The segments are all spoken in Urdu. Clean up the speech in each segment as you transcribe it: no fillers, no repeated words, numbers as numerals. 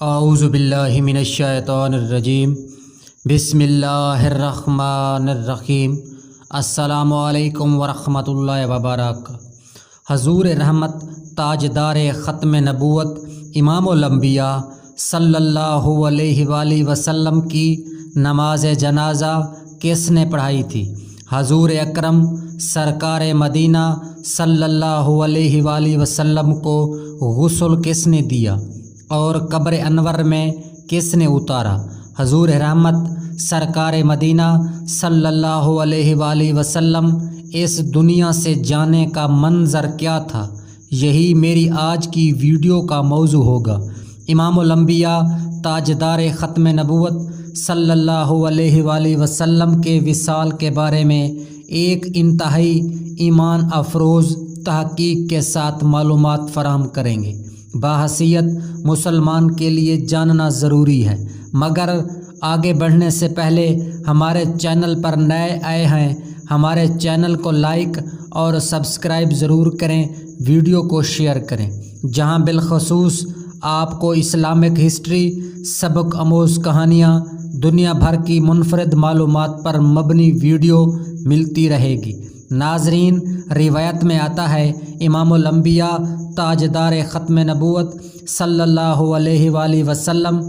اعوذ باللہ من الشیطان الرجیم بسم اللہ الرحمن الرحیم السلام علیکم ورحمۃ اللہ وبرکاتہ۔ حضور رحمت تاجدار ختم نبوت امام الانبیاء صلی اللہ علیہ وآلہ وسلم کی نماز جنازہ کس نے پڑھائی تھی؟ حضور اکرم سرکار مدینہ صلی اللہ علیہ وآلہ وسلم کو غسل کس نے دیا اور قبر انور میں کس نے اتارا؟ حضور رحمت سرکار مدینہ صلی اللہ علیہ وآلہ وسلم اس دنیا سے جانے کا منظر کیا تھا؟ یہی میری آج کی ویڈیو کا موضوع ہوگا۔ امام الانبیاء تاجدار ختم نبوت صلی اللہ علیہ وآلہ وسلم کے وصال کے بارے میں ایک انتہائی ایمان افروز تحقیق کے ساتھ معلومات فراہم کریں گے۔ بحیثیت مسلمان کے لیے جاننا ضروری ہے، مگر آگے بڑھنے سے پہلے ہمارے چینل پر نئے آئے ہیں، ہمارے چینل کو لائک اور سبسکرائب ضرور کریں، ویڈیو کو شیئر کریں، جہاں بالخصوص آپ کو اسلامک ہسٹری، سبق آموز کہانیاں، دنیا بھر کی منفرد معلومات پر مبنی ویڈیو ملتی رہے گی۔ ناظرین، روایت میں آتا ہے امام الانبیاء تاجدار ختم نبوت صلی اللہ علیہ وآلہ وسلم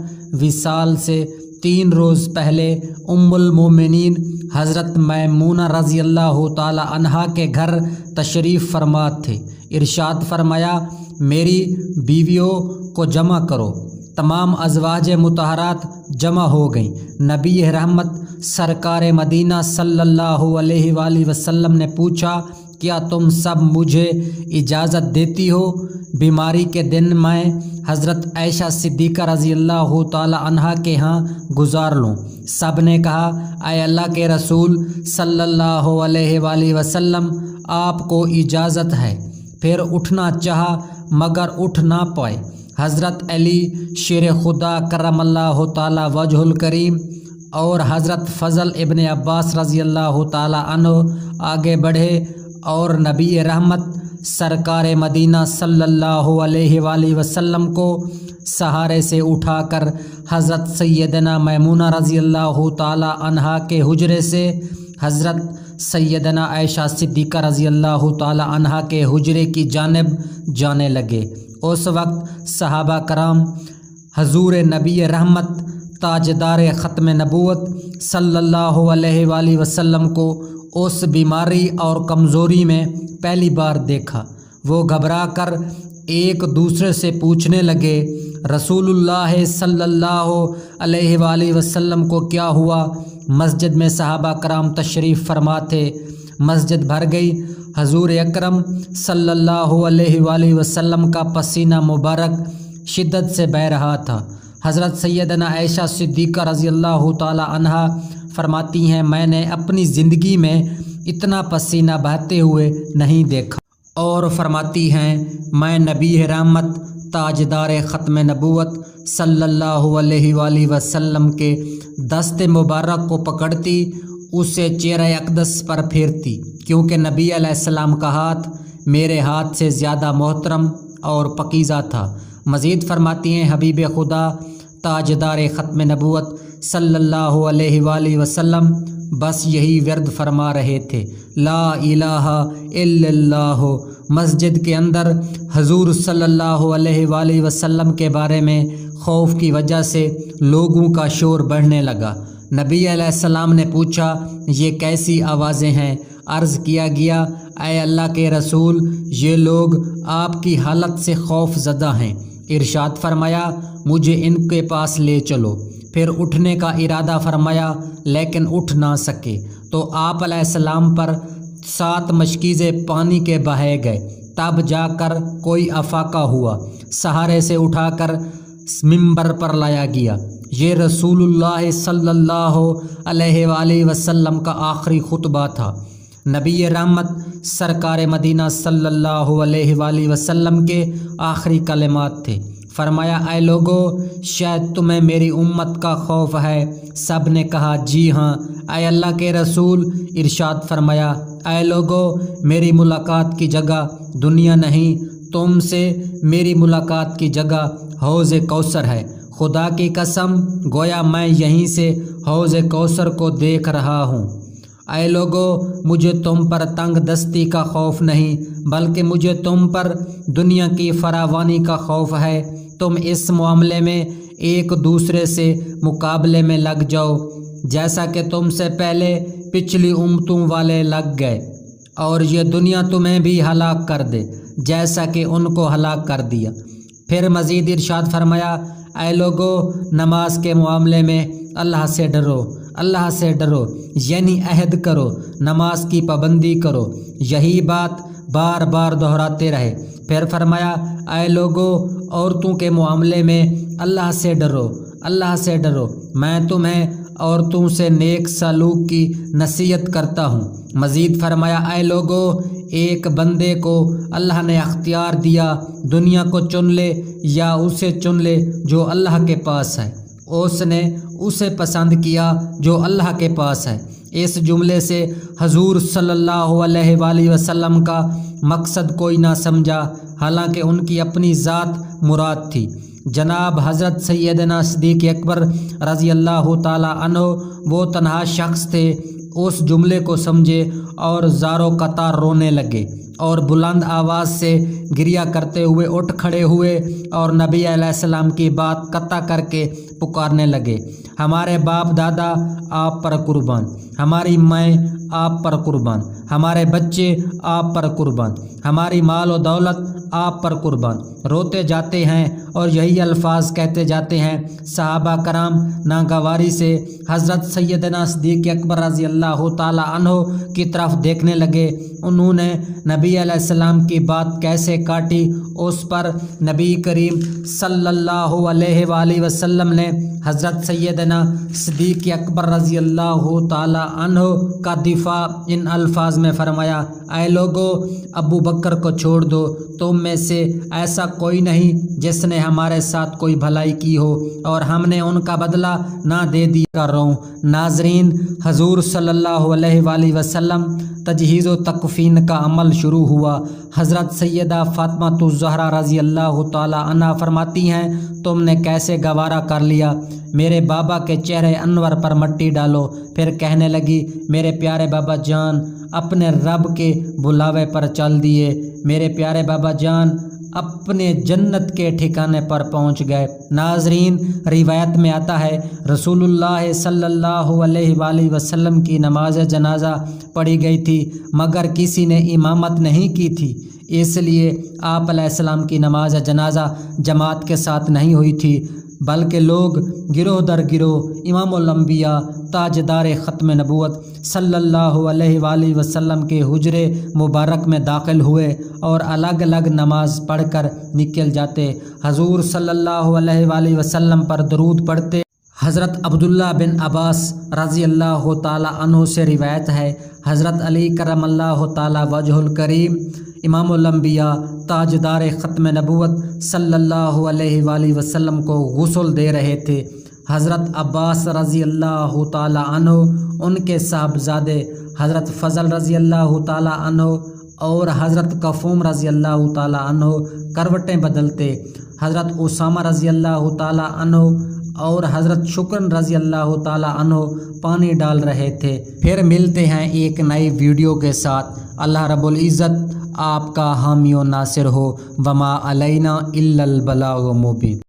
وصال سے 3 روز پہلے ام المومنین حضرت میمونہ رضی اللہ تعالی عنہا کے گھر تشریف فرما تھے۔ ارشاد فرمایا، میری بیویوں کو جمع کرو۔ تمام ازواج مطہرات جمع ہو گئیں۔ نبی رحمت سرکار مدینہ صلی اللہ علیہ وآلہ وسلم نے پوچھا، کیا تم سب مجھے اجازت دیتی ہو بیماری کے دن میں حضرت عائشہ صدیقہ رضی اللہ تعالی عنہا کے ہاں گزار لوں؟ سب نے کہا، اے اللہ کے رسول صلی اللہ علیہ وآلہ وسلم، آپ کو اجازت ہے۔ پھر اٹھنا چاہا مگر اٹھ نہ پائے۔ حضرت علی شیر خدا کرم اللہ تعالی وجہ الکریم اور حضرت فضل ابن عباس رضی اللہ تعالی عنہ آگے بڑھے اور نبی رحمت سرکار مدینہ صلی اللہ علیہ وآلہ وسلم کو سہارے سے اٹھا کر حضرت سیدنا میمونہ رضی اللہ تعالی عنہا کے حجرے سے حضرت سیدنا عائشہ صدیقہ رضی اللہ تعالی عنہا کے حجرے کی جانب جانے لگے۔ اس وقت صحابہ کرام حضور نبی رحمت تاجدار ختم نبوت صلی اللہ علیہ وآلہ وسلم کو اس بیماری اور کمزوری میں پہلی بار دیکھا۔ وہ گھبرا کر ایک دوسرے سے پوچھنے لگے، رسول اللہ صلی اللہ علیہ وآلہ وسلم کو کیا ہوا؟ مسجد میں صحابہ کرام تشریف فرما تھے۔ مسجد بھر گئی۔ حضور اکرم صلی اللہ علیہ وآلہ وسلم کا پسینہ مبارک شدت سے بہہ رہا تھا۔ حضرت سیدنا عائشہ صدیقہ رضی اللہ تعالی عنہا فرماتی ہیں، میں نے اپنی زندگی میں اتنا پسینہ بہتے ہوئے نہیں دیکھا، اور فرماتی ہیں، میں نبی رحمت تاجدار ختم نبوت صلی اللہ علیہ وآلہ وسلم کے دست مبارک کو پکڑتی، اسے چہرہ اقدس پر پھیرتی، کیونکہ نبی علیہ السلام کا ہاتھ میرے ہاتھ سے زیادہ محترم اور پاکیزہ تھا۔ مزید فرماتی ہیں، حبیب خدا تاجدار ختم نبوت صلی اللہ علیہ وآلہ وسلم بس یہی ورد فرما رہے تھے، لا الہ الا اللہ۔ مسجد کے اندر حضور صلی اللہ علیہ وآلہ وسلم کے بارے میں خوف کی وجہ سے لوگوں کا شور بڑھنے لگا۔ نبی علیہ السلام نے پوچھا، یہ کیسی آوازیں ہیں؟ عرض کیا گیا، اے اللہ کے رسول، یہ لوگ آپ کی حالت سے خوف زدہ ہیں۔ ارشاد فرمایا، مجھے ان کے پاس لے چلو۔ پھر اٹھنے کا ارادہ فرمایا لیکن اٹھ نہ سکے، تو آپ علیہ السلام پر 7 مشکیزیں پانی کے بہائے گئے، تب جا کر کوئی افاقہ ہوا۔ سہارے سے اٹھا کر منبر پر لایا گیا۔ یہ رسول اللہ صلی اللہ علیہ وآلہ وسلم کا آخری خطبہ تھا۔ نبی رحمت سرکار مدینہ صلی اللہ علیہ وآلہ وسلم کے آخری کلمات تھے۔ فرمایا، اے لوگو، شاید تمہیں میری امت کا خوف ہے۔ سب نے کہا، جی ہاں اے اللہ کے رسول۔ ارشاد فرمایا، اے لوگو، میری ملاقات کی جگہ دنیا نہیں، تم سے میری ملاقات کی جگہ حوض کوثر ہے۔ خدا کی قسم گویا میں یہیں سے حوض کوثر کو دیکھ رہا ہوں۔ اے لوگو، مجھے تم پر تنگ دستی کا خوف نہیں، بلکہ مجھے تم پر دنیا کی فراوانی کا خوف ہے۔ تم اس معاملے میں ایک دوسرے سے مقابلے میں لگ جاؤ، جیسا کہ تم سے پہلے پچھلی امتوں والے لگ گئے، اور یہ دنیا تمہیں بھی ہلاک کر دے جیسا کہ ان کو ہلاک کر دیا۔ پھر مزید ارشاد فرمایا، اے لوگو، نماز کے معاملے میں اللہ سے ڈرو، اللہ سے ڈرو، یعنی عہد کرو، نماز کی پابندی کرو۔ یہی بات بار بار دہراتے رہے۔ پھر فرمایا، اے لوگو، عورتوں کے معاملے میں اللہ سے ڈرو، اللہ سے ڈرو، میں تمہیں عورتوں سے نیک سلوک کی نصیحت کرتا ہوں۔ مزید فرمایا، اے لوگو، ایک بندے کو اللہ نے اختیار دیا، دنیا کو چن لے یا اسے چن لے جو اللہ کے پاس ہے۔ اس نے اسے پسند کیا جو اللہ کے پاس ہے۔ اس جملے سے حضور صلی اللہ علیہ وآلہ وسلم کا مقصد کوئی نہ سمجھا، حالانکہ ان کی اپنی ذات مراد تھی۔ جناب حضرت سیدنا صدیق اکبر رضی اللہ تعالی عنہ وہ تنہا شخص تھے، اس جملے کو سمجھے اور زاروں قطار رونے لگے اور بلند آواز سے گریہ کرتے ہوئے اٹھ کھڑے ہوئے اور نبی علیہ السلام کی بات قطع کر کے پکارنے لگے، ہمارے باپ دادا آپ پر قربان، ہماری مائیں آپ پر قربان، ہمارے بچے آپ پر قربان، ہماری مال و دولت آپ پر قربان۔ روتے جاتے ہیں اور یہی الفاظ کہتے جاتے ہیں۔ صحابہ کرام ناگواری سے حضرت سیدنا صدیق اکبر رضی اللہ تعالی عنہ کی طرف دیکھنے لگے۔ انہوں نے نبی علیہ السلام کی بات کیسے کاٹی، اس پر نبی کریم صلی اللہ علیہ وآلہ وسلم نے حضرت سیدنا صدیق اکبر رضی اللہ تعالی عنہ کا دفاع ان الفاظ میں فرمایا، اے لوگو، ابو بکر کو چھوڑ دو، تم میں سے ایسا کوئی نہیں جس نے ہمارے ساتھ کوئی بھلائی کی ہو اور ہم نے ان کا بدلہ نہ دے دیا کر رہا ہوں۔ ناظرین، حضور صلی اللہ علیہ وآلہ وسلم تجہیز و تکفین کا عمل شروع ہوا۔ حضرت سیدہ فاطمہ الزہرا رضی اللہ تعالی عنہا فرماتی ہیں، تم نے کیسے گوارا کر لیا؟ میرے بابا کے چہرے انور پر مٹی ڈالو۔ پھر کہنے لگی، میرے پیارے بابا جان اپنے رب کے بلاوے پر چل دیے، میرے پیارے بابا جان اپنے جنت کے ٹھکانے پر پہنچ گئے۔ ناظرین، روایت میں آتا ہے رسول اللہ صلی اللہ علیہ وآلہ وسلم کی نماز جنازہ پڑھی گئی تھی، مگر کسی نے امامت نہیں کی تھی، اس لیے آپ علیہ السلام کی نماز جنازہ جماعت کے ساتھ نہیں ہوئی تھی، بلکہ لوگ گروہ در گروہ امام الانبیاء تاجدار ختم نبوت صلی اللہ علیہ وآلہ وسلم کے حجرے مبارک میں داخل ہوئے اور الگ الگ نماز پڑھ کر نکل جاتے، حضور صلی اللہ علیہ وآلہ وسلم پر درود پڑھتے۔ حضرت عبداللہ بن عباس رضی اللہ تعالی عنہ سے روایت ہے، حضرت علی کرم اللہ تعالی وجہ الکریم امام الانبیاء تاجدار ختم نبوت صلی اللہ علیہ وآلہ وسلم کو غسل دے رہے تھے۔ حضرت عباس رضی اللہ تعالی عنہ، ان کے صاحبزادے حضرت فضل رضی اللہ تعالی عنہ اور حضرت کفوم رضی اللہ تعالی عنہ کروٹیں بدلتے، حضرت اسامہ رضی اللہ تعالی عنہ اور حضرت شکرن رضی اللہ تعالی عنہ پانی ڈال رہے تھے۔ پھر ملتے ہیں ایک نئی ویڈیو کے ساتھ۔ اللہ رب العزت آپ کا حامی و ناصر ہو، وما علینا الا البلاغ المبین۔